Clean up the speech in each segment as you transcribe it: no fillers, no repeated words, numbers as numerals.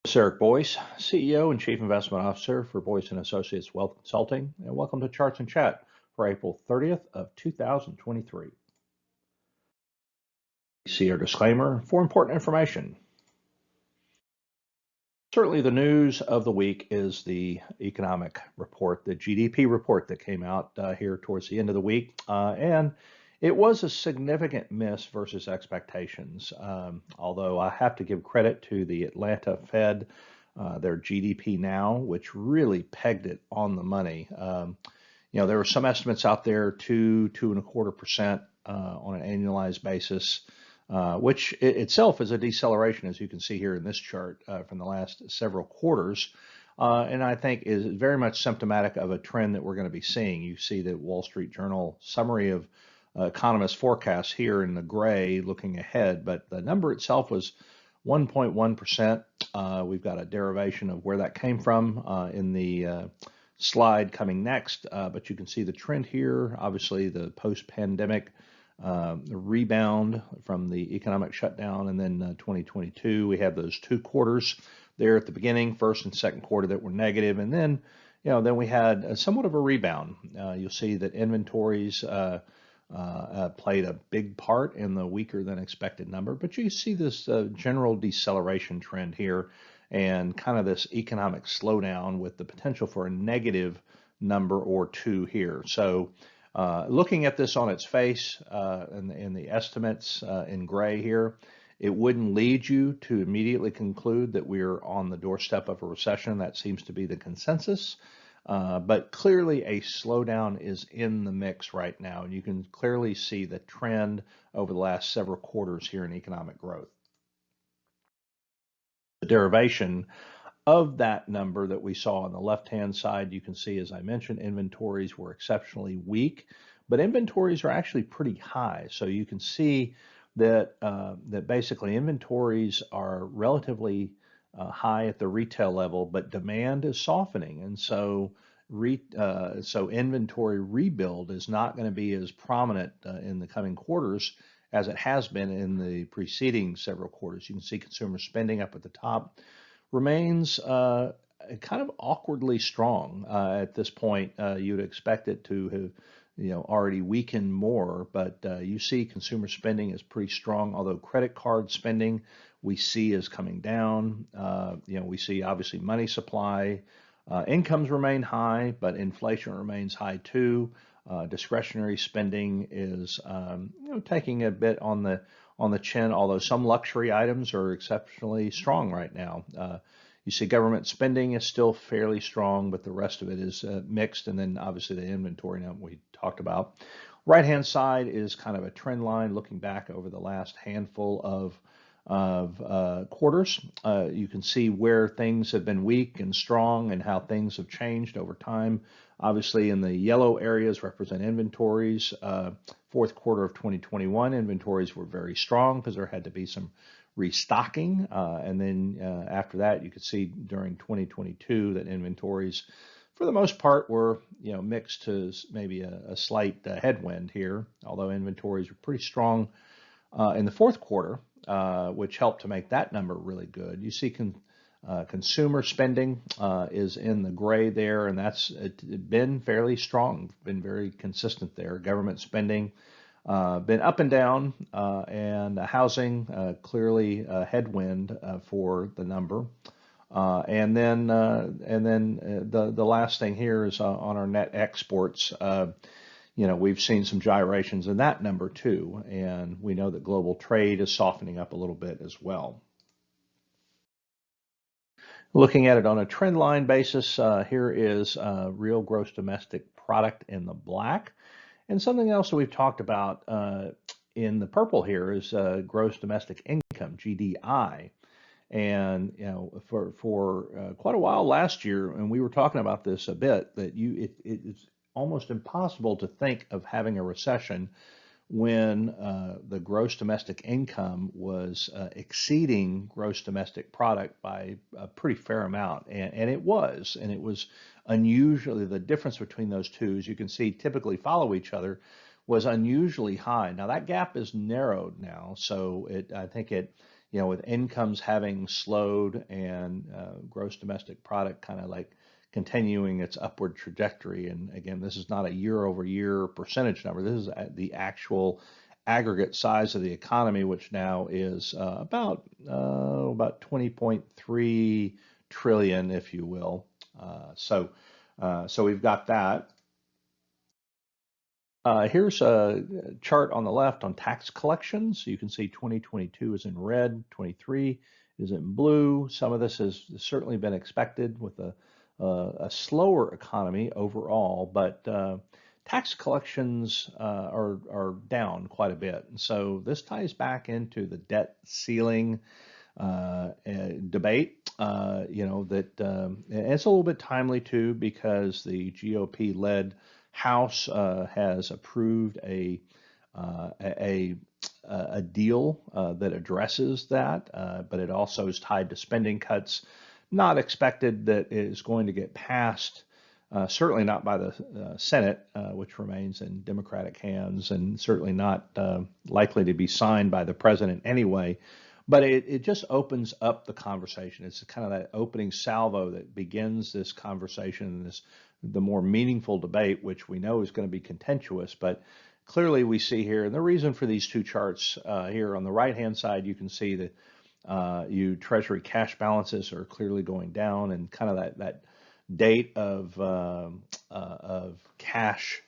This is Eric Boyce, CEO and Chief Investment Officer for Boyce and Associates Wealth Consulting, and welcome to Charts and Chat for April 30th of 2023. See our disclaimer for important information. Certainly the news of the week is the economic report, the GDP report that came out here towards the end of the week, and it was a significant miss versus expectations, although I have to give credit to the Atlanta Fed, their GDP now, which really pegged it on the money. There were some estimates out there, 2.25% on an annualized basis, which itself is a deceleration, as you can see here in this chart from the last several quarters. And I think is very much symptomatic of a trend that we're going to be seeing. You see the Wall Street Journal summary of economist forecasts here in the gray looking ahead, but the number itself was 1.1%. We've got a derivation of where that came from in the slide coming next, but you can see the trend here. Obviously, the post-pandemic rebound from the economic shutdown, and then 2022, we have those two quarters there at the beginning, first and second quarter, that were negative, and then then we had somewhat of a rebound. You'll see that inventories played a big part in the weaker than expected number, but you see this general deceleration trend here and kind of this economic slowdown with the potential for a negative number or two here. So looking at this on its face in the estimates in gray here, it wouldn't lead you to immediately conclude that we're on the doorstep of a recession. That seems to be the consensus. But clearly a slowdown is in the mix right now, and you can clearly see the trend over the last several quarters here in economic growth. The derivation of that number that we saw on the left-hand side, you can see, as I mentioned, inventories were exceptionally weak, but inventories are actually pretty high. So you can see that that basically inventories are relatively high at the retail level, but demand is softening, and so so inventory rebuild is not going to be as prominent in the coming quarters as it has been in the preceding several quarters. You can see consumer spending up at the top remains kind of awkwardly strong at this point. You'd expect it to have already weakened more, but you see consumer spending is pretty strong, although credit card spending we see is coming down. We see obviously money supply, incomes remain high, but inflation remains high too. Discretionary spending is taking a bit on the chin, although some luxury items are exceptionally strong right now. You see government spending is still fairly strong, but the rest of it is mixed. And then obviously the inventory number we talked about. Right-hand side is kind of a trend line looking back over the last handful of quarters. You can see where things have been weak and strong and how things have changed over time. Obviously, in the yellow areas represent inventories. Fourth quarter of 2021, inventories were very strong because there had to be some restocking. And then after that, you could see during 2022 that inventories, for the most part, were mixed to maybe a slight headwind here, although inventories were pretty strong in the fourth quarter, which helped to make that number really good. You see consumer spending is in the gray there, and that's been fairly strong, been very consistent there. Government spending been up and down, and housing clearly a headwind for the number. And then the last thing here is on our net exports. We've seen some gyrations in that number too, and we know that global trade is softening up a little bit as well. Looking at it on a trend line basis, here is real gross domestic product in the black. And something else that we've talked about in the purple here is gross domestic income, GDI. And for quite a while last year, and we were talking about this a bit, that it's almost impossible to think of having a recession when the gross domestic income was exceeding gross domestic product by a pretty fair amount, and it was unusually, the difference between those two, as you can see, typically follow each other, was unusually high. Now that gap is narrowed now, so I think it with incomes having slowed and gross domestic product kind of like continuing its upward trajectory. And again, this is not a year over year percentage number. This is the actual aggregate size of the economy, which now is about 20.3 trillion, if you will. So we've got that. Here's a chart on the left on tax collections. You can see 2022 is in red, 23 is in blue. Some of this has certainly been expected with a slower economy overall, but tax collections are down quite a bit. And so this ties back into the debt ceiling debate. It's a little bit timely too because the GOP-led House has approved a deal that addresses that, but it also is tied to spending cuts. Not expected that it is going to get passed. Certainly not by the Senate, which remains in Democratic hands, and certainly not likely to be signed by the president anyway. But it just opens up the conversation. It's kind of that opening salvo that begins this conversation and the more meaningful debate, which we know is going to be contentious. But clearly we see here, and the reason for these two charts here on the right-hand side, you can see that Treasury cash balances are clearly going down, and kind of that date of cash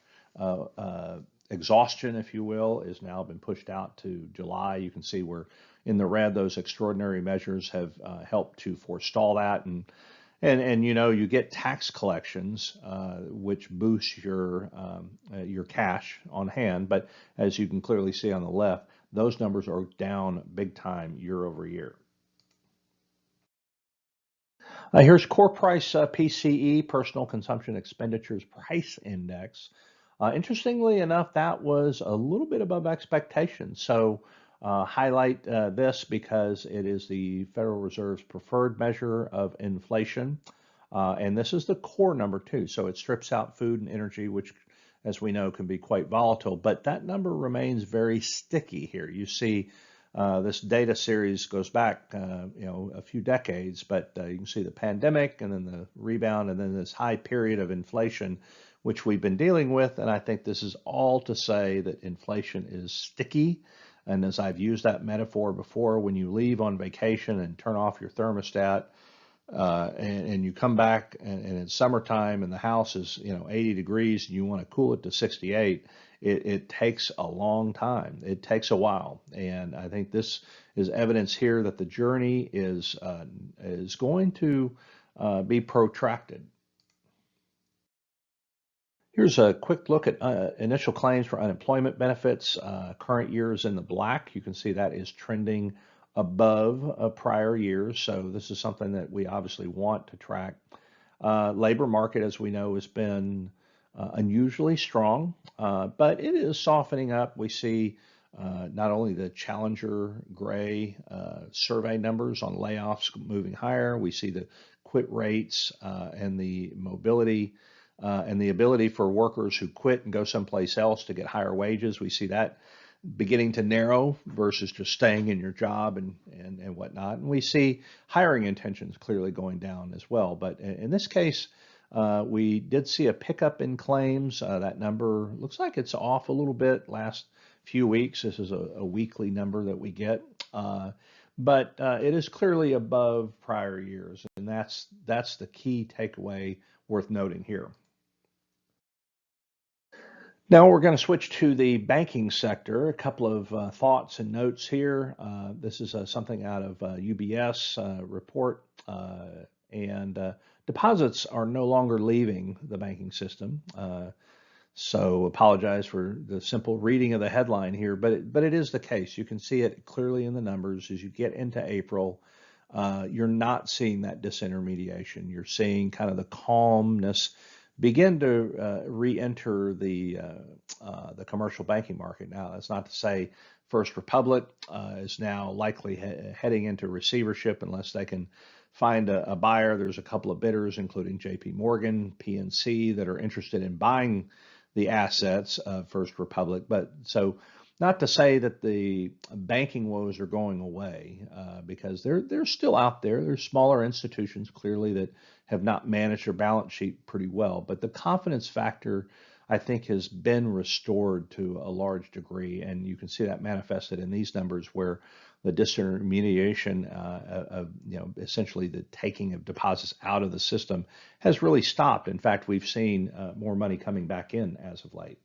exhaustion, if you will, is now been pushed out to July. You can see where in the red, those extraordinary measures have helped to forestall that. And you get tax collections, which boost your cash on hand. But as you can clearly see on the left, those numbers are down big time year over year. Here's core price PCE, personal consumption expenditures price index. Interestingly enough, that was a little bit above expectations. So highlight this because it is the Federal Reserve's preferred measure of inflation. And this is the core number too. So it strips out food and energy, which, as we know, can be quite volatile. But that number remains very sticky here. You see this data series goes back, a few decades, but you can see the pandemic and then the rebound and then this high period of inflation, which we've been dealing with. And I think this is all to say that inflation is sticky. And as I've used that metaphor before, when you leave on vacation and turn off your thermostat and you come back and it's summertime and the house is 80 degrees and you want to cool it to 68, it takes a long time. It takes a while. And I think this is evidence here that the journey is going to be protracted. Here's a quick look at initial claims for unemployment benefits. Current year is in the black. You can see that is trending above prior years. So this is something that we obviously want to track. Labor market, as we know, has been unusually strong, but it is softening up. We see not only the Challenger Gray survey numbers on layoffs moving higher, we see the quit rates and the mobility and the ability for workers who quit and go someplace else to get higher wages. We see that beginning to narrow versus just staying in your job and whatnot. And we see hiring intentions clearly going down as well. But in this case, we did see a pickup in claims. That number looks like it's off a little bit last few weeks. This is a weekly number that we get. But it is clearly above prior years. And that's the key takeaway worth noting here. Now we're going to switch to the banking sector. A couple of thoughts and notes here. This is something out of UBS report, and deposits are no longer leaving the banking system. So apologize for the simple reading of the headline here, but it is the case. You can see it clearly in the numbers as you get into April. You're not seeing that disintermediation. You're seeing kind of the calmness begin to re-enter the commercial banking market. Now, that's not to say First Republic is now likely heading into receivership unless they can find a buyer. There's a couple of bidders, including J.P. Morgan, PNC, that are interested in buying the assets of First Republic. But so Not to say that the banking woes are going away, because they're still out there. There's smaller institutions clearly that have not managed their balance sheet pretty well, but the confidence factor, I think, has been restored to a large degree, and you can see that manifested in these numbers where the disintermediation of, essentially the taking of deposits out of the system has really stopped. In fact, we've seen more money coming back in as of late.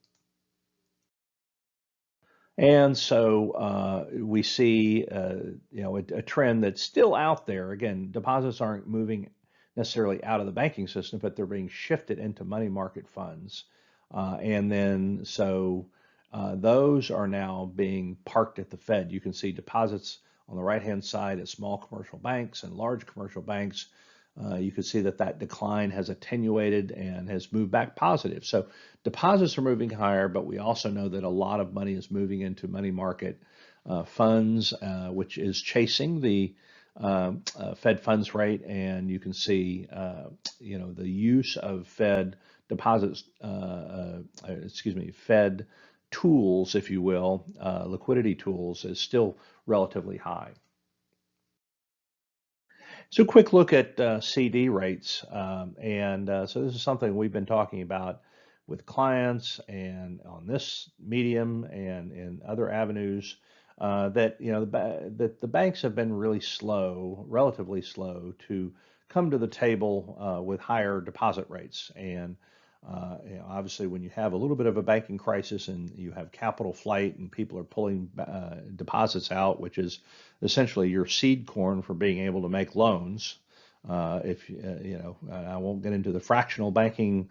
And so we see, a trend that's still out there. Again, deposits aren't moving necessarily out of the banking system, but they're being shifted into money market funds. And then so those are now being parked at the Fed. You can see deposits on the right-hand side at small commercial banks and large commercial banks. You can see that that decline has attenuated and has moved back positive. So deposits are moving higher, but we also know that a lot of money is moving into money market funds, which is chasing the Fed funds rate. And you can see, the use of Fed deposits, Fed tools, if you will, liquidity tools, is still relatively high. So, quick look at CD rates. So, this is something we've been talking about with clients and on this medium and in other avenues, that that the banks have been really slow, relatively slow, to come to the table with higher deposit rates. And obviously, when you have a little bit of a banking crisis and you have capital flight and people are pulling deposits out, which is essentially your seed corn for being able to make loans. If I won't get into the fractional banking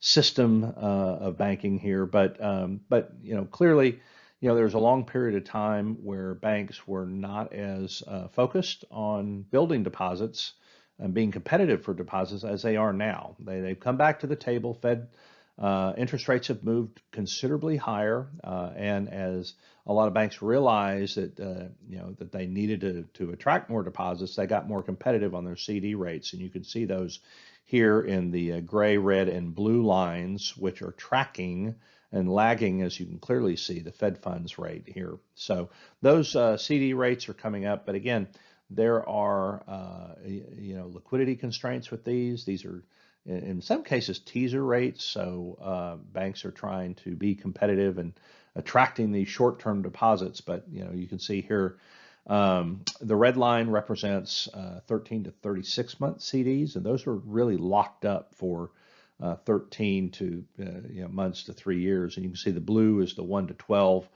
system of banking here, but clearly, there's a long period of time where banks were not as focused on building deposits and being competitive for deposits as they are now. They've come back to the table. Fed interest rates have moved considerably higher, and as a lot of banks realized that that they needed to attract more deposits, they got more competitive on their CD rates, and you can see those here in the gray, red, and blue lines, which are tracking and lagging, as you can clearly see, the Fed funds rate here. So those CD rates are coming up, but again, there are liquidity constraints with these. These are in some cases teaser rates, so banks are trying to be competitive and attracting these short-term deposits. But you can see here, the red line represents 13 to 36 month CDs, and those are really locked up for 13 to months to 3 years. And you can see the blue is the 1 to 12,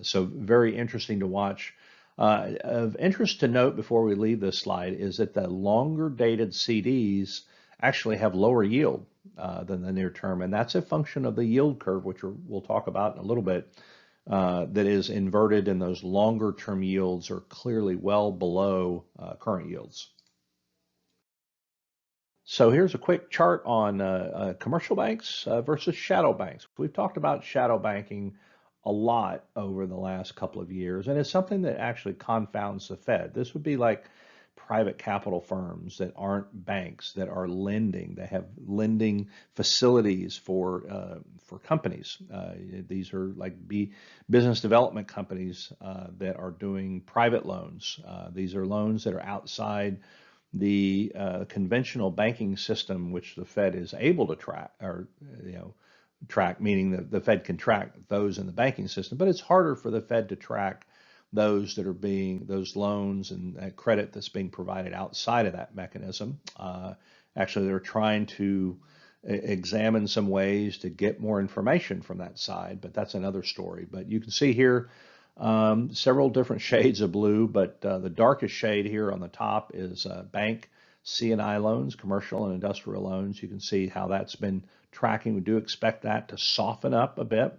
so very interesting to watch. Of interest to note before we leave this slide is that the longer dated CDs actually have lower yield than the near term, and that's a function of the yield curve, which we'll talk about in a little bit, that is inverted, and those longer term yields are clearly well below current yields. So here's a quick chart on commercial banks versus shadow banks. We've talked about shadow banking a lot over the last couple of years, and it's something that actually confounds the Fed. This would be like private capital firms that aren't banks, that are lending. They have lending facilities for companies. These are like business development companies that are doing private loans. These are loans that are outside the conventional banking system, which the Fed is able to track, or track, meaning that the Fed can track those in the banking system, but it's harder for the Fed to track those those loans and that credit that's being provided outside of that mechanism. Actually, they're trying to examine some ways to get more information from that side, but that's another story. But you can see here several different shades of blue, but the darkest shade here on the top is bank C&I loans, commercial and industrial loans. You can see how that's been tracking. We do expect that to soften up a bit.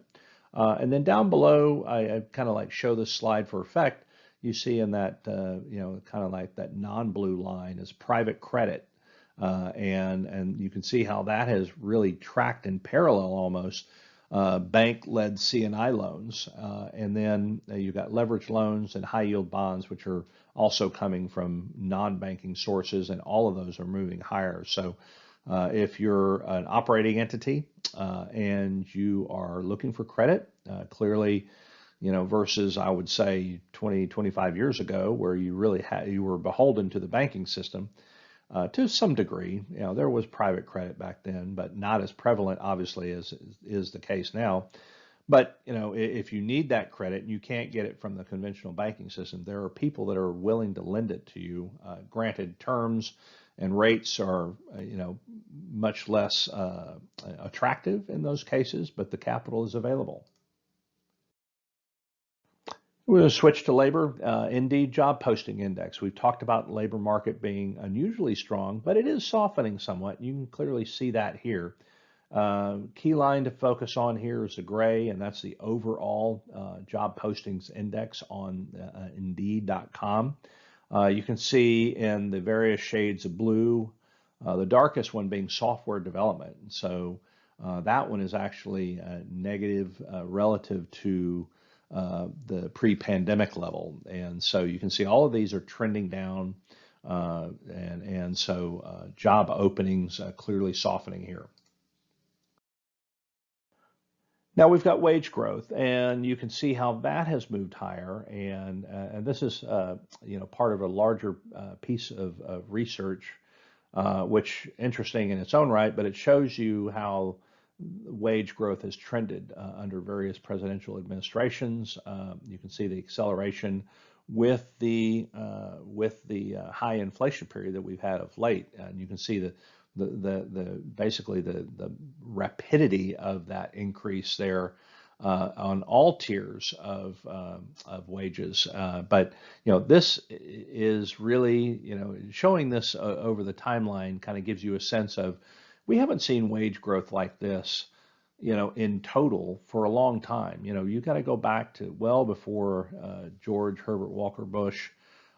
And then down below, I kind of like show this slide for effect. You see in that, kind of like that non-blue line is private credit. And you can see how that has really tracked in parallel almost bank-led C&I loans. And then you've got leverage loans and high yield bonds, which are also coming from non-banking sources, and all of those are moving higher. So if you're an operating entity and you are looking for credit, Clearly, versus I would say 20, 25 years ago, where you were beholden to the banking system to some degree. There was private credit back then, but not as prevalent, obviously, as is the case now. But if you need that credit and you can't get it from the conventional banking system, there are people that are willing to lend it to you. Granted, terms and rates are much less attractive in those cases, but the capital is available. We're going to switch to labor. Indeed job posting index. We've talked about the labor market being unusually strong, but it is softening somewhat. You can clearly see that here. Key line to focus on here is the gray, and that's the overall job postings index on Indeed.com. You can see in the various shades of blue, the darkest one being software development. So that one is actually negative relative to the pre-pandemic level. And so you can see all of these are trending down, and so job openings clearly softening here. Now we've got wage growth, and you can see how that has moved higher. And this is part of a larger piece of research, which interesting in its own right, but it shows you how wage growth has trended under various presidential administrations. You can see the acceleration with the high inflation period that we've had of late, and you can see basically the rapidity of that increase there on all tiers of wages. But this is really showing this over the timeline kind of gives you a sense of we haven't seen wage growth like this in total for a long time. You got to go back to well before George Herbert Walker Bush.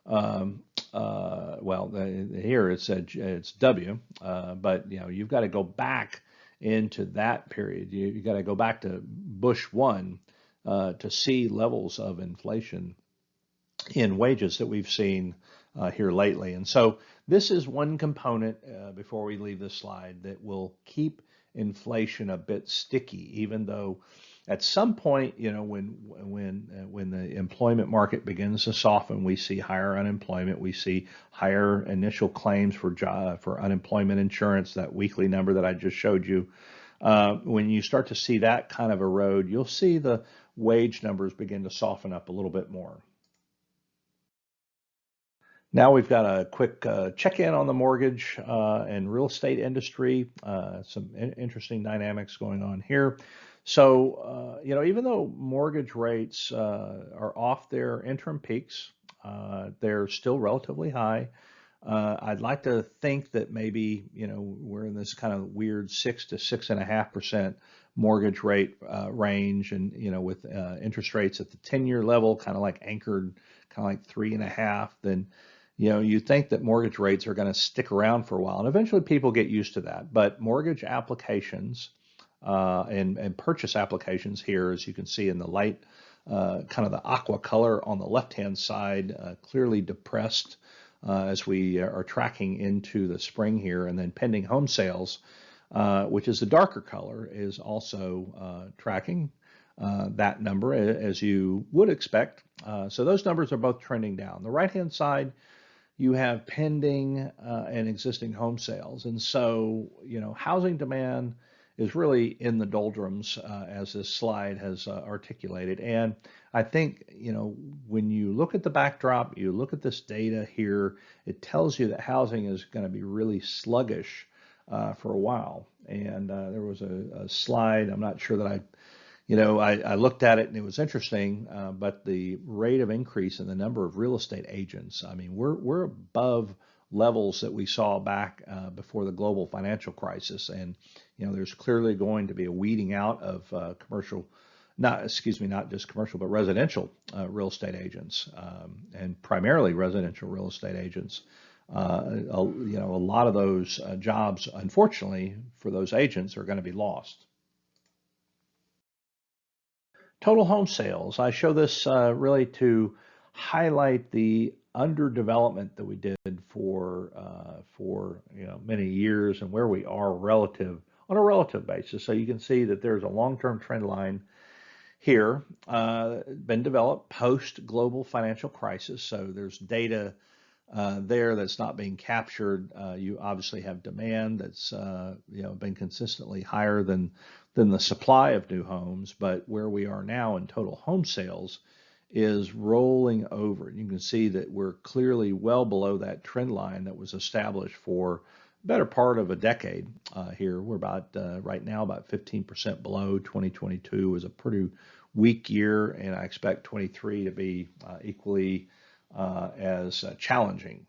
Well, here it's W, but you've got to go back into that period. You got to go back to Bush 1 to see levels of inflation in wages that we've seen here lately. And so this is one component before we leave this slide that will keep inflation a bit sticky, even though at some point, when the employment market begins to soften, we see higher unemployment, we see higher initial claims for unemployment insurance, that weekly number that I just showed you. When you start to see that kind of erode, you'll see the wage numbers begin to soften up a little bit more. Now we've got a quick check-in on the mortgage and real estate industry. Some interesting dynamics going on here. So, even though mortgage rates are off their interim peaks, they're still relatively high. I'd like to think that maybe, we're in this kind of weird 6 to 6.5% mortgage rate range, and, with interest rates at the 10-year level, kind of like anchored, kind of like 3.5, then you think that mortgage rates are going to stick around for a while, and eventually people get used to that. But mortgage applications and purchase applications here, as you can see in the light, kind of the aqua color on the left-hand side, clearly depressed as we are tracking into the spring here, and then pending home sales, which is the darker color, is also tracking that number as you would expect. So those numbers are both trending down. The right-hand side, you have pending and existing home sales. And so, housing demand is really in the doldrums, as this slide has articulated. And I think, when you look at the backdrop, you look at this data here, it tells you that housing is going to be really sluggish for a while. And there was a slide, I'm not sure that I looked at it and it was interesting, but the rate of increase in the number of real estate agents, I mean, we're above levels that we saw back before the global financial crisis. And, there's clearly going to be a weeding out of not just commercial, but residential real estate agents, and primarily residential real estate agents. A lot of those jobs, unfortunately, for those agents are going to be lost. Total home sales. I show this really to highlight the underdevelopment that we did for many years and where we are on a relative basis. So you can see that there's a long-term trend line here, been developed post global financial crisis. So there's data there that's not being captured. You obviously have demand that's been consistently higher than the supply of new homes, but where we are now in total home sales is rolling over. You can see that we're clearly well below that trend line that was established for the better part of a decade here. We're about right now about 15% below. 2022 was a pretty weak year, and I expect 23 to be equally as challenging.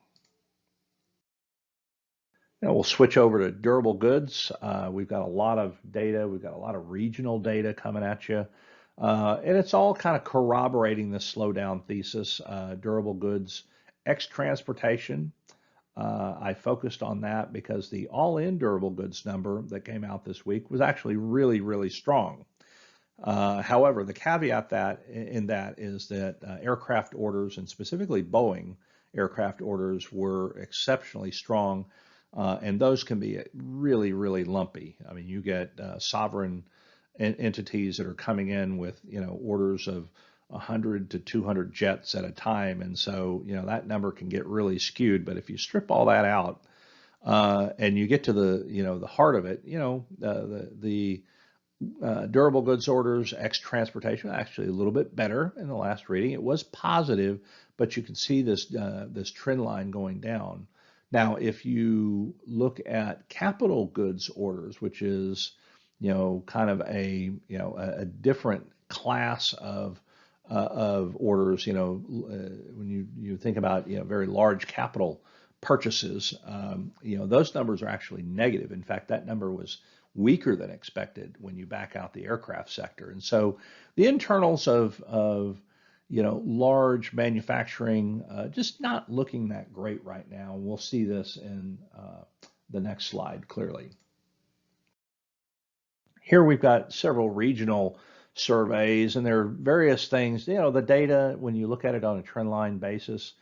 Now we'll switch over to durable goods. We've got a lot of data. We've got a lot of regional data coming at you. And it's all kind of corroborating the slowdown thesis. Durable goods, ex transportation. I focused on that because the all-in durable goods number that came out this week was actually really, really strong. However, the caveat in that is that aircraft orders, and specifically Boeing aircraft orders, were exceptionally strong, and those can be really, really lumpy. I mean, you get sovereign entities that are coming in with orders of 100 to 200 jets at a time, and so that number can get really skewed. But if you strip all that out and you get to the heart of it, the durable goods orders, ex transportation, actually a little bit better in the last reading. It was positive, but you can see this trend line going down. Now, if you look at capital goods orders, which is kind of a different class of orders, when you think about very large capital purchases, those numbers are actually negative. In fact, that number was weaker than expected when you back out the aircraft sector. And so the internals of large manufacturing just not looking that great right now. We'll see this in the next slide clearly. Here we've got several regional surveys, and there are various things. The data, when you look at it on a trend line basis,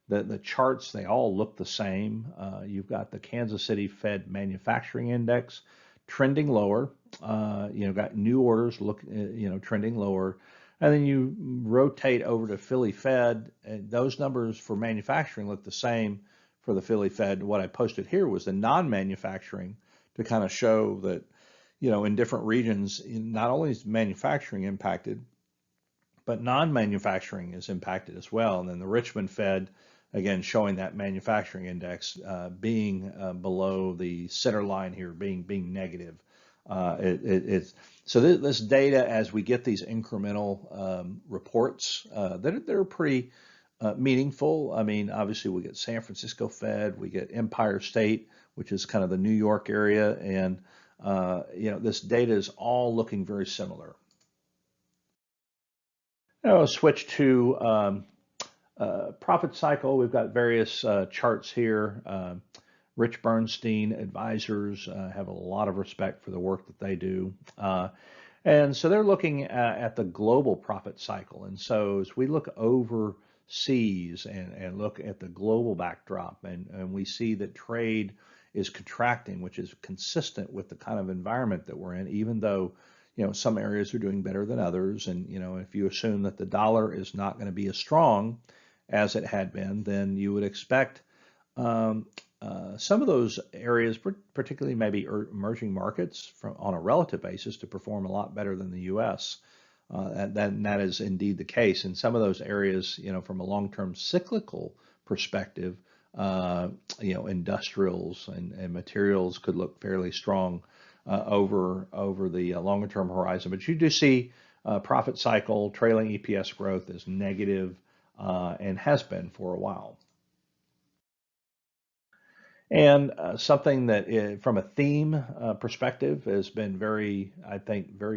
the charts, they all look the same. You've got the Kansas City Fed Manufacturing Index trending lower. Got new orders trending lower. And then you rotate over to Philly Fed, and those numbers for manufacturing look the same for the Philly Fed. What I posted here was the non-manufacturing to kind of show that, in different regions, not only is manufacturing impacted, but non-manufacturing is impacted as well. And then the Richmond Fed, again, showing that manufacturing index being below the center line here, being negative. So this data, as we get these incremental reports, they're pretty meaningful. I mean, obviously we get San Francisco Fed, we get Empire State, which is kind of the New York area, and this data is all looking very similar. Now I'll switch to profit cycle. We've got various charts here. Rich Bernstein advisors have a lot of respect for the work that they do. And so they're looking at the global profit cycle. And so as we look overseas and look at the global backdrop, and we see that trade is contracting, which is consistent with the kind of environment that we're in, even though some areas are doing better than others. And if you assume that the dollar is not going to be as strong as it had been, then you would expect some of those areas, particularly maybe emerging markets, on a relative basis, to perform a lot better than the U.S. And that is indeed the case. In some of those areas, from a long-term cyclical perspective, industrials and materials could look fairly strong over the longer-term horizon. But you do see profit cycle trailing EPS growth is negative and has been for a while. And something that, from a theme perspective, has been very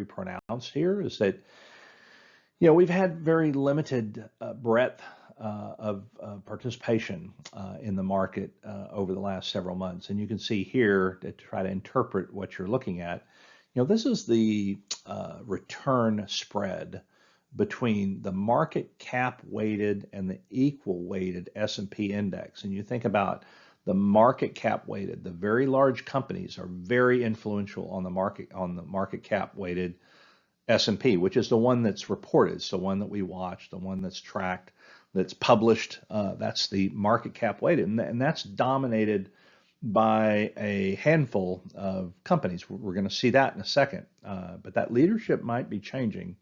pronounced here is that, we've had very limited breadth of participation in the market over the last several months. And you can see here, to try to interpret what you're looking at, this is the return spread between the market cap weighted and the equal weighted S&P index. And you think about the market cap weighted, the very large companies are very influential on the market cap weighted. S&P, which is the one that's reported. It's the one that we watch, the one that's tracked, that's published. That's the market cap weighted, and that's dominated by a handful of companies. We're going to see that in a second, but that leadership might be changing.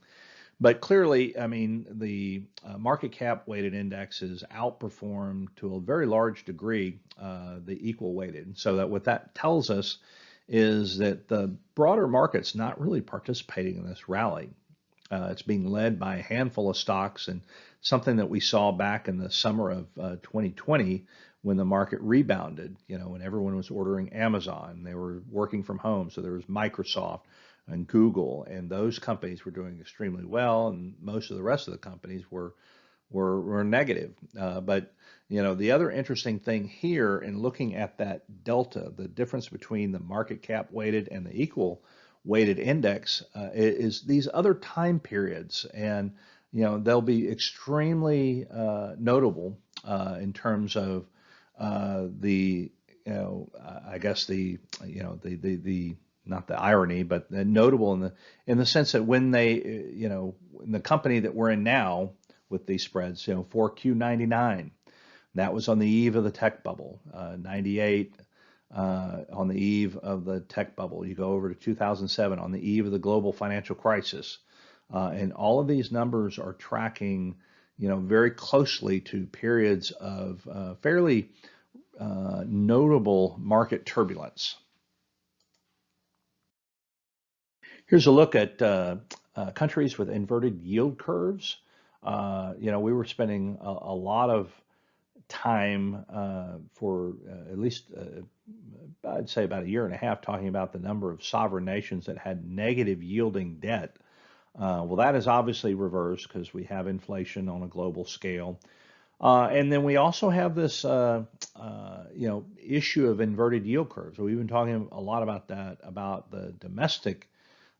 But clearly, I mean, the market cap weighted indexes outperformed to a very large degree the equal weighted. So that what that tells us is that the broader market's not really participating in this rally. It's being led by a handful of stocks, and something that we saw back in the summer of 2020 when the market rebounded, when everyone was ordering Amazon, they were working from home. So there was Microsoft and Google, and those companies were doing extremely well, and most of the rest of the companies were negative. But the other interesting thing here in looking at that delta, the difference between the market cap weighted and the equal weighted index, is these other time periods, and they'll be extremely notable in terms of the I guess the not the irony, but notable in the sense that when they in the company that we're in now with these spreads, 4Q99, that was on the eve of the tech bubble, 98 on the eve of the tech bubble. You go over to 2007 on the eve of the global financial crisis, and all of these numbers are tracking very closely to periods of fairly notable market turbulence. Here's a look at countries with inverted yield curves. We were spending a lot of time for at least I'd say about a year and a half talking about the number of sovereign nations that had negative yielding debt. Well, that is obviously reversed because we have inflation on a global scale. And then we also have this, issue of inverted yield curves. We've been talking a lot about that, about the domestic,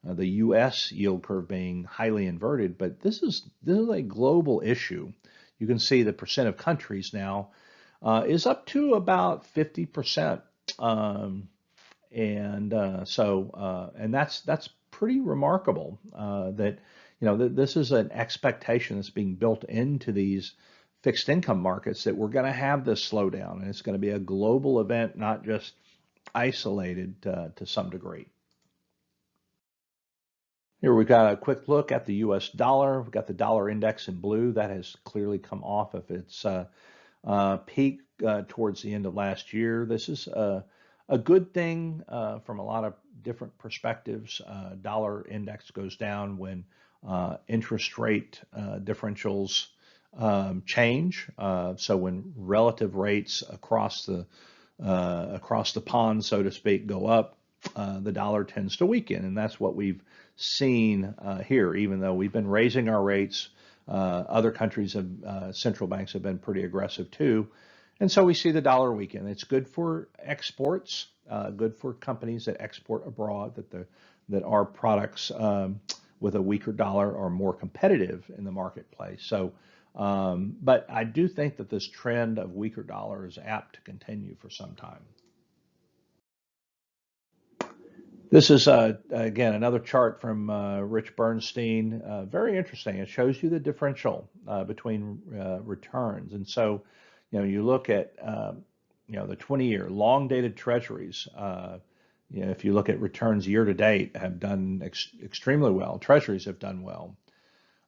the U.S. yield curve being highly inverted, but this is a global issue. You can see the percent of countries now is up to about 50%, and that's pretty remarkable. That this is an expectation that's being built into these fixed income markets that we're going to have this slowdown, and it's going to be a global event, not just isolated to some degree. Here we've got a quick look at the U.S. dollar. We've got the dollar index in blue. That has clearly come off of its peak towards the end of last year. This is a good thing from a lot of different perspectives. Dollar index goes down when interest rate differentials change. So when relative rates across the pond, so to speak, go up, the dollar tends to weaken, and that's what we've seen here. Even though we've been raising our rates, other countries have central banks have been pretty aggressive too, and so we see the dollar weaken. It's good for exports, good for companies that export abroad, that our products with a weaker dollar are more competitive in the marketplace. So, but I do think that this trend of weaker dollar is apt to continue for some time. This is, again, another chart from Rich Bernstein. Very interesting. It shows you the differential between returns. And so, you look at, the 20-year long-dated treasuries. If you look at returns year to date, have done extremely well. Treasuries have done well.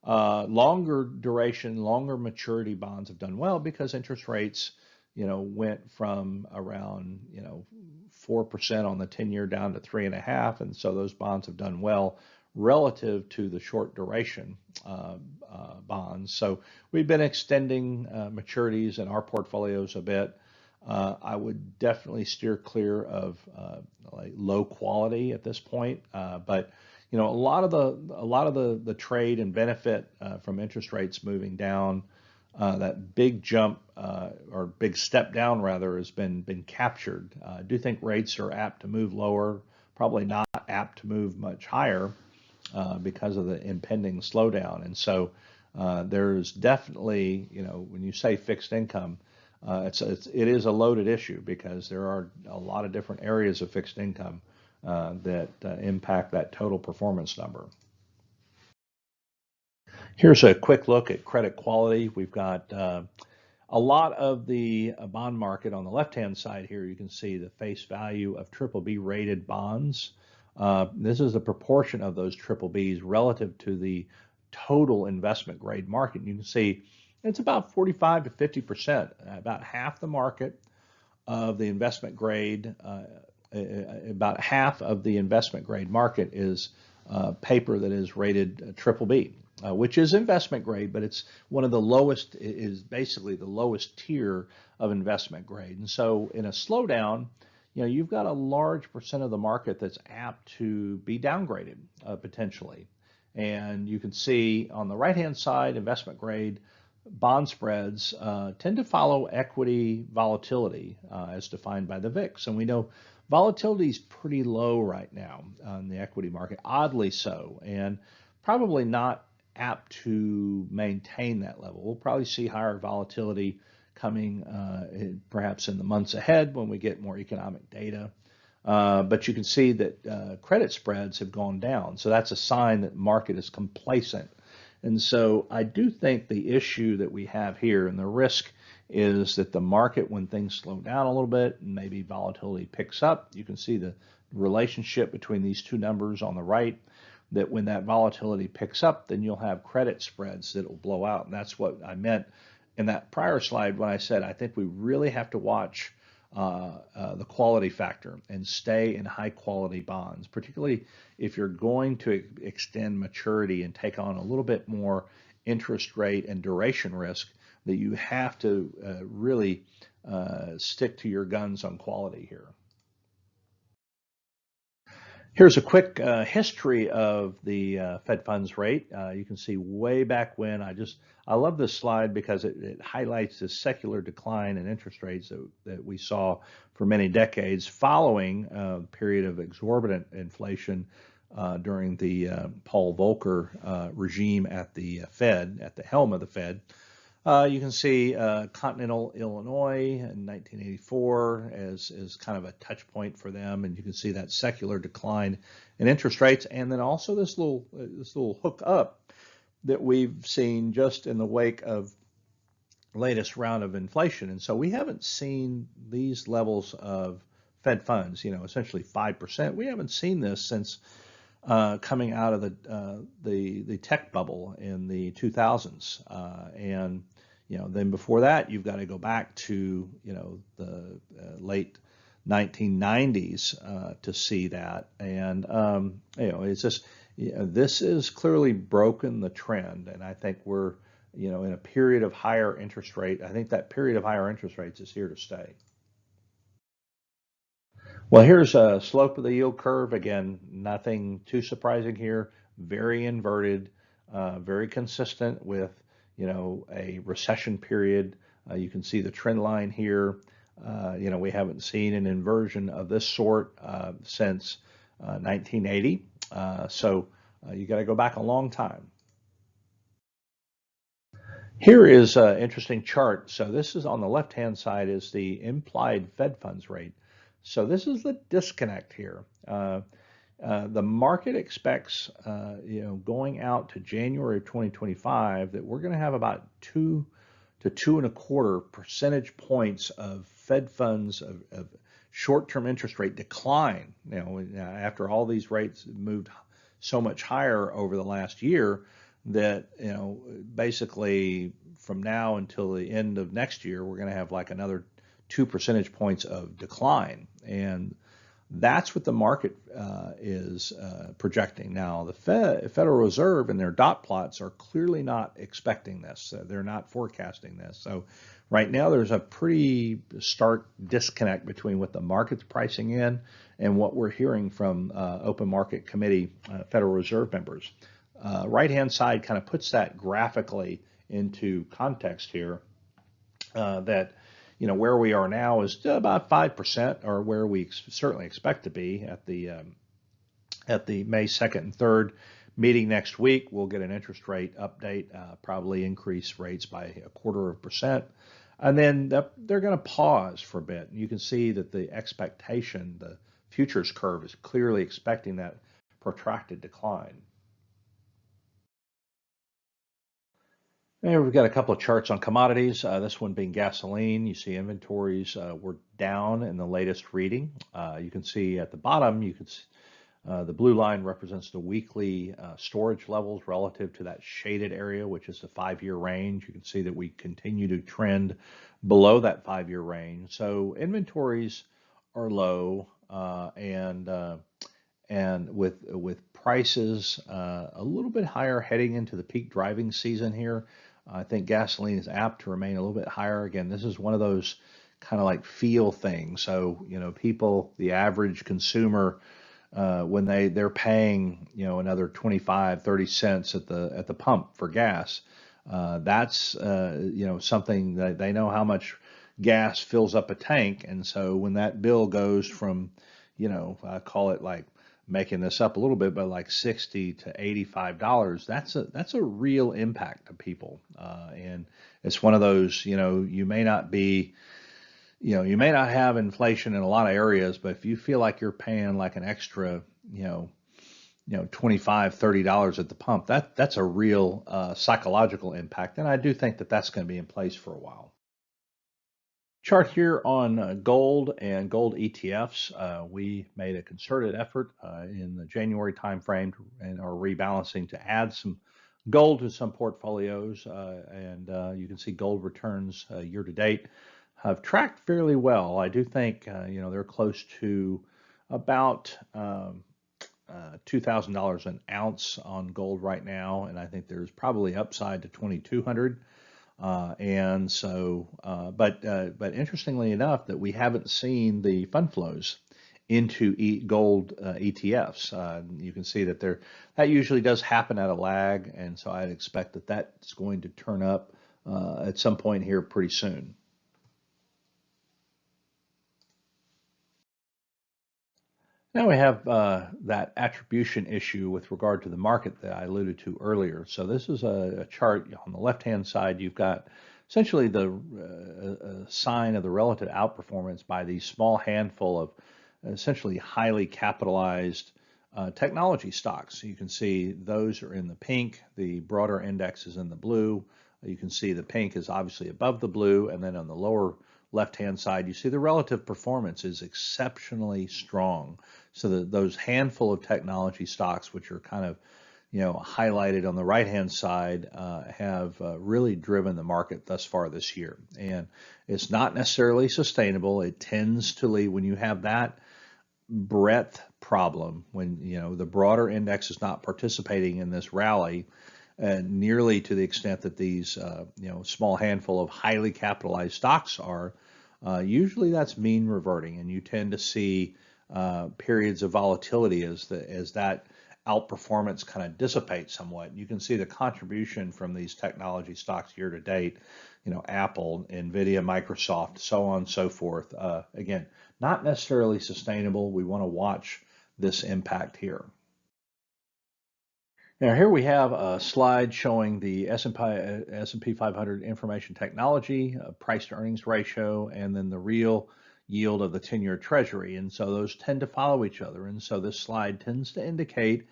Longer duration, longer maturity bonds have done well because interest rates, went from around, 4% on the 10-year down to 3.5%, and so those bonds have done well relative to the short duration bonds. So we've been extending maturities in our portfolios a bit. I would definitely steer clear of like low quality at this point, but a lot of the trade and benefit from interest rates moving down. That big jump or big step down rather has been captured. I do think rates are apt to move lower, probably not apt to move much higher because of the impending slowdown. And so there's definitely, when you say fixed income, it is a loaded issue because there are a lot of different areas of fixed income that impact that total performance number. Here's a quick look at credit quality. We've got a lot of the bond market on the left-hand side here. You can see the face value of triple B rated bonds. This is a proportion of those triple Bs relative to the total investment grade market. You can see it's about 45 to 50%, about half the market of the investment grade, about half of the investment grade market is paper that is rated triple B, which is investment grade, but it's one of the lowest, is basically the lowest tier of investment grade. And so in a slowdown, you've got a large percent of the market that's apt to be downgraded potentially. And you can see on the right-hand side, investment grade bond spreads tend to follow equity volatility as defined by the VIX. And we know volatility is pretty low right now on the equity market, oddly so, and probably not apt to maintain that level. We'll probably see higher volatility coming perhaps in the months ahead when we get more economic data. But you can see that credit spreads have gone down. So that's a sign that the market is complacent. And so I do think the issue that we have here and the risk is that the market, when things slow down a little bit and maybe volatility picks up, you can see the relationship between these two numbers on the right, that when that volatility picks up, then you'll have credit spreads that will blow out. And that's what I meant in that prior slide when I said I think we really have to watch the quality factor and stay in high quality bonds, particularly if you're going to extend maturity and take on a little bit more interest rate and duration risk, that you have to really stick to your guns on quality here. Here's a quick history of the Fed funds rate. You can see way back when. I love this slide because it highlights the secular decline in interest rates that we saw for many decades following a period of exorbitant inflation during the Paul Volcker regime at the Fed, at the helm of the Fed. You can see Continental Illinois in 1984 as kind of a touch point for them, and you can see that secular decline in interest rates, and then also this little hook up that we've seen just in the wake of latest round of inflation. And so we haven't seen these levels of Fed funds, essentially 5%. We haven't seen this since coming out of the tech bubble in the 2000s, and then before that, you've got to go back to the late 1990s to see that, and it's just this is clearly broken the trend, and I think we're in a period of higher interest rate. I think that period of higher interest rates is here to stay. Well, here's a slope of the yield curve. Again, nothing too surprising here. Very inverted, very consistent with a recession period. You can see the trend line here. We haven't seen an inversion of this sort since 1980. So you got to go back a long time. Here is an interesting chart. So this is on the left-hand side is the implied Fed funds rate. So this is the disconnect here. The market expects, going out to January of 2025, that we're going to have about 2 to 2.25 percentage points of Fed funds of short-term interest rate decline. After all these rates moved so much higher over the last year, that basically from now until the end of next year, we're going to have like another 2 percentage points of decline, and that's what the market is projecting. Now, the Federal Reserve and their dot plots are clearly not expecting this. They're not forecasting this. So right now there's a pretty stark disconnect between what the market's pricing in and what we're hearing from open market committee Federal Reserve members. Right-hand side kind of puts that graphically into context here, that where we are now is about 5%, or where we certainly expect to be at the May 2nd and 3rd meeting next week. We'll get an interest rate update, probably increase rates by 0.25%, and then they're going to pause for a bit. You can see that the expectation, the futures curve, is clearly expecting that protracted decline. And we've got a couple of charts on commodities. This one being gasoline. You see inventories were down in the latest reading. You can see at the bottom, the blue line represents the weekly storage levels relative to that shaded area, which is the 5-year range. You can see that we continue to trend below that 5-year range. So inventories are low, and with prices a little bit higher heading into the peak driving season here, I think gasoline is apt to remain a little bit higher. Again, this is one of those kind of like feel things. So, people, the average consumer, when they're paying, another 25, 30 cents at the pump for gas, that's something that they know how much gas fills up a tank. And so when that bill goes from, I call it, like, making this up a little bit, but like $60 to $85, that's a real impact to people. And it's one of those, you may not have inflation in a lot of areas, but if you feel like you're paying like an extra, you know, 25, $30 at the pump, that's a real psychological impact. And I do think that that's going to be in place for a while. Chart here on gold and gold ETFs. We made a concerted effort in the January timeframe and are rebalancing to add some gold to some portfolios. And you can see gold returns year to date have tracked fairly well. I do think they're close to about $2,000 an ounce on gold right now, and I think there's probably upside to 2,200. And so, but interestingly enough, that we haven't seen the fund flows into gold ETFs. You can see that that usually does happen at a lag, and so I'd expect that that's going to turn up at some point here pretty soon. Now we have that attribution issue with regard to the market that I alluded to earlier. So this is a chart on the left-hand side. You've got essentially the sign of the relative outperformance by the small handful of essentially highly capitalized technology stocks. You can see those are in the pink. The broader index is in the blue. You can see the pink is obviously above the blue, and then on the lower left-hand side, you see the relative performance is exceptionally strong. So those handful of technology stocks, which are kind of, highlighted on the right-hand side, have really driven the market thus far this year. And it's not necessarily sustainable. It tends to lead when you have that breadth problem, when the broader index is not participating in this rally nearly to the extent that these small handful of highly capitalized stocks are. Usually that's mean reverting, and you tend to see periods of volatility as that outperformance kind of dissipates somewhat. You can see the contribution from these technology stocks year to date, Apple, Nvidia, Microsoft, so on and so forth. Again, not necessarily sustainable. We want to watch this impact here. Now here we have a slide showing the S&P 500 information technology price to earnings ratio, and then the real yield of the 10-year treasury. And so those tend to follow each other. And so this slide tends to indicate,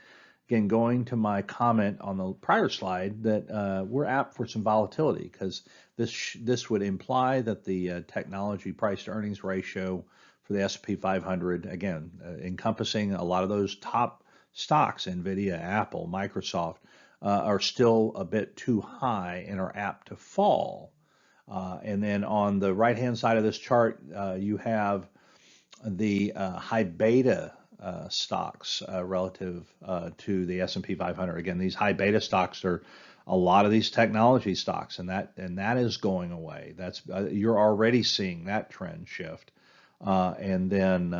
again, going to my comment on the prior slide, that we're apt for some volatility, because this would imply that the technology price to earnings ratio for the S&P 500, again, encompassing a lot of those top stocks, Nvidia, Apple, Microsoft, are still a bit too high and are apt to fall. And then on the right-hand side of this chart, you have the high beta stocks relative to the S&P 500. Again, these high beta stocks are a lot of these technology stocks, and that is going away. That's you're already seeing that trend shift. And then,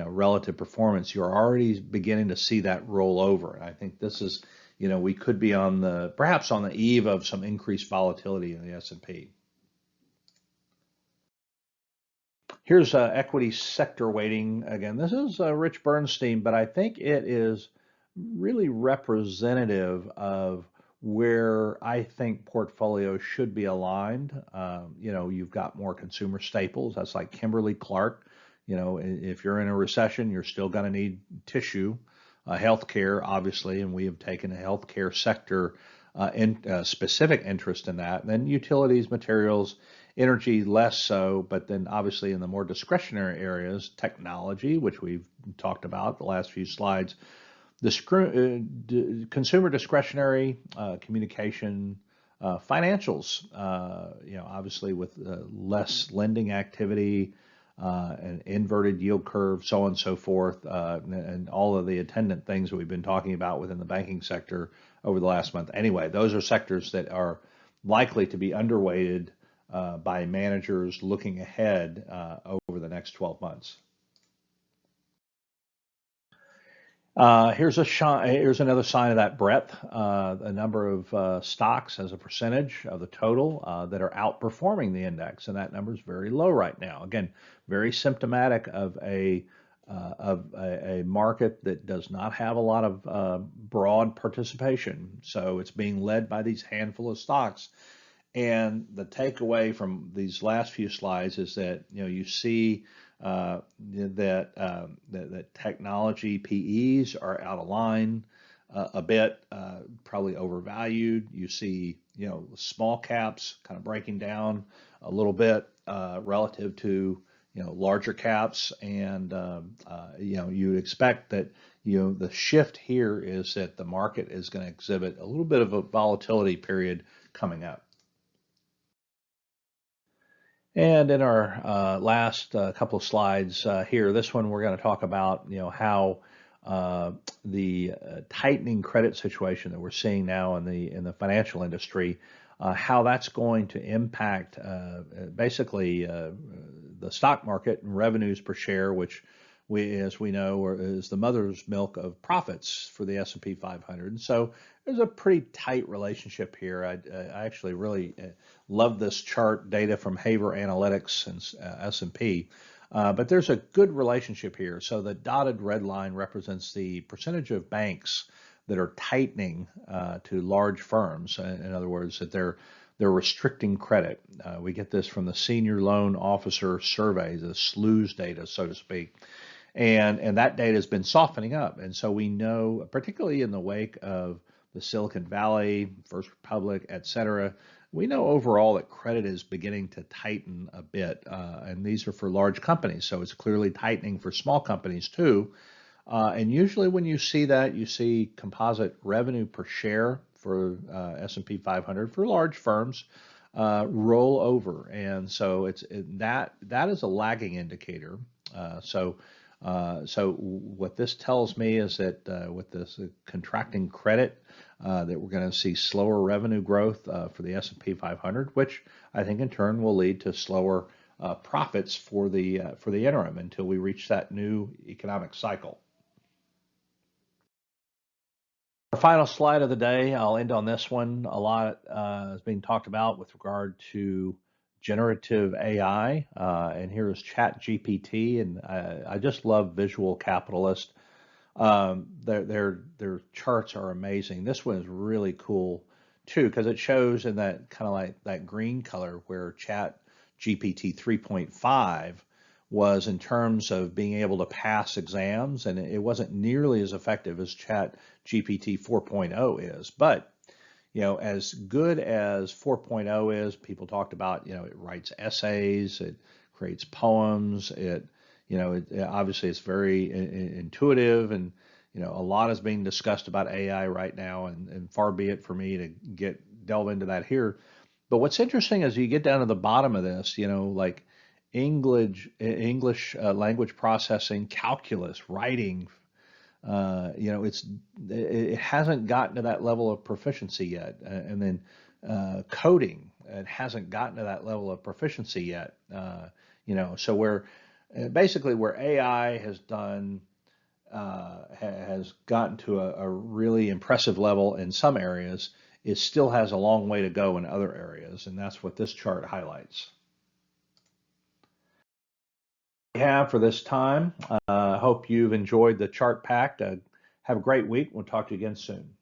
relative performance, you're already beginning to see that roll over. And I think this is, we could be perhaps on the eve of some increased volatility in the S&P. Here's equity sector weighting. Again, this is Rich Bernstein, but I think it is really representative of where I think portfolios should be aligned. You've got more consumer staples. That's like Kimberly-Clark. If you're in a recession, you're still going to need tissue, healthcare, obviously, and we have taken a healthcare sector specific interest in that. And then utilities, materials, energy less so, but then obviously in the more discretionary areas, technology, which we've talked about the last few slides, consumer discretionary, communication, financials, obviously with less lending activity, an inverted yield curve, so on and so forth, and all of the attendant things that we've been talking about within the banking sector over the last month. Anyway, those are sectors that are likely to be underweighted by managers looking ahead over the next 12 months. Here's another sign of that breadth. A number of stocks as a percentage of the total that are outperforming the index, and that number is very low right now. Again, very symptomatic of a market that does not have a lot of broad participation. So it's being led by these handful of stocks. And the takeaway from these last few slides is that you see that technology PEs are out of line a bit, probably overvalued. You see, small caps kind of breaking down a little bit relative to larger caps, and you would expect that the shift here is that the market is going to exhibit a little bit of a volatility period coming up. And in our last couple of slides here, this one we're going to talk about, how the tightening credit situation that we're seeing now in the financial industry, how that's going to impact basically the stock market and revenues per share, which as we know, is the mother's milk of profits for the S&P 500. And so there's a pretty tight relationship here. I actually really love this chart data from Haver Analytics and S&P. But there's a good relationship here. So the dotted red line represents the percentage of banks that are tightening to large firms. In other words, that they're restricting credit. We get this from the Senior Loan Officer Survey, the SLOOS data, so to speak. And that data has been softening up. And so we know, particularly in the wake of the Silicon Valley, First Republic, et cetera, we know overall that credit is beginning to tighten a bit. And these are for large companies. So it's clearly tightening for small companies too. And usually when you see that, you see composite revenue per share for S&P 500 for large firms roll over. And so that is a lagging indicator. So what this tells me is that with this contracting credit, that we're going to see slower revenue growth for the S&P 500, which I think in turn will lead to slower profits for the interim until we reach that new economic cycle. Our final slide of the day, I'll end on this one. A lot is being talked about with regard to generative AI, and here is ChatGPT, and I just love Visual Capitalist. Their charts are amazing. This one is really cool too because it shows in that kind of like that green color where ChatGPT 3.5 was in terms of being able to pass exams, and it wasn't nearly as effective as ChatGPT 4.0 is. But as good as 4.0 is, people talked about, it writes essays, it creates poems, obviously it's very intuitive, and a lot is being discussed about AI right now, and far be it for me to delve into that here. But what's interesting is you get down to the bottom of this, like English language processing, calculus, writing. It hasn't gotten to that level of proficiency yet, and then coding, it hasn't gotten to that level of proficiency yet. So where AI has gotten to a really impressive level in some areas, it still has a long way to go in other areas, and that's what this chart highlights. Have for this time. Hope you've enjoyed the chart pack. Have a great week. We'll talk to you again soon.